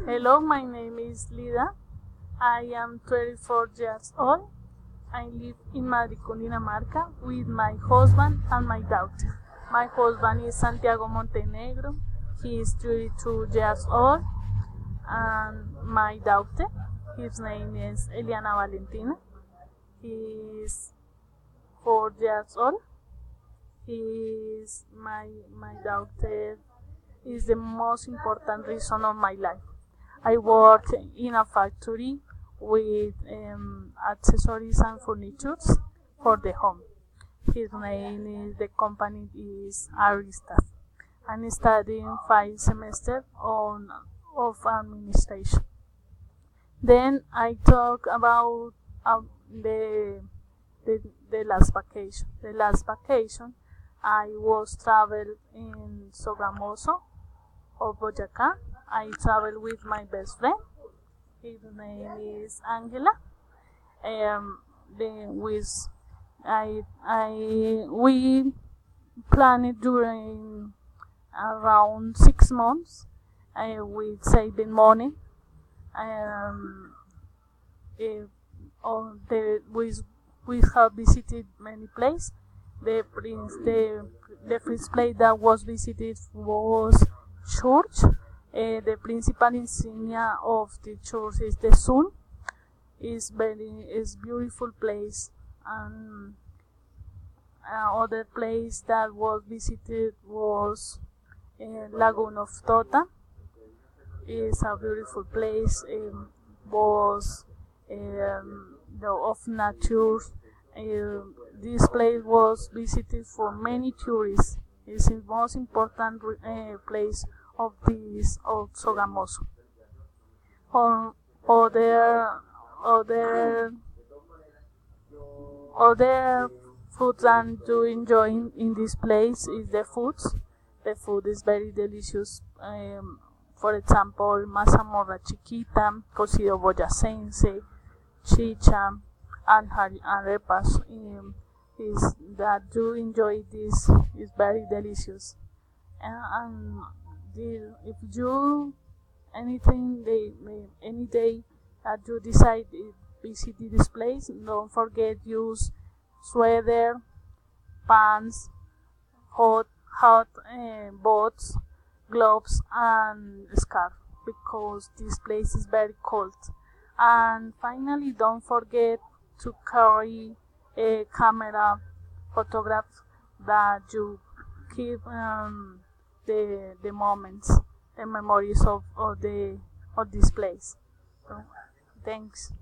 Hello, my name is Lida. I am 24 years old. I live in Madrid, Dinamarca, with my husband and my daughter. My husband is Santiago Montenegro. He is 32 years old. And my daughter, his name is Eliana Valentina. He is 4 years old. My daughter is the most important reason of my life. I work in a factory with accessories and furnitures for the home. The company is Aristas. I'm studying 5 semesters of administration. Then I talk about the, the last vacation. The last vacation I was travel in Sogamoso of Boyacá. I travel with my best friend. His name is Angela. With we planned during around 6 months with saving money. Eh, we have visited many places. The first place that was visited was church. The principal insignia of the church is the sun. Is beautiful place. And other place that was visited was Lagoon of Tota. It's a beautiful place. Was of nature. This place was visited for many tourists. It's the most important place of Sogamoso. Or other foods that to enjoy in this place is the foods. The food is very delicious. For example, mazamorra chiquita, cocido boyacense, chicha, and arepas. Is that you enjoy this is very delicious. And if you any day that you decide to visit this place, don't forget use sweater, pants, hot boots, gloves, and scarf because this place is very cold. And finally, don't forget to carry a camera photograph that you keep the moments, the memories of this place. So, thanks.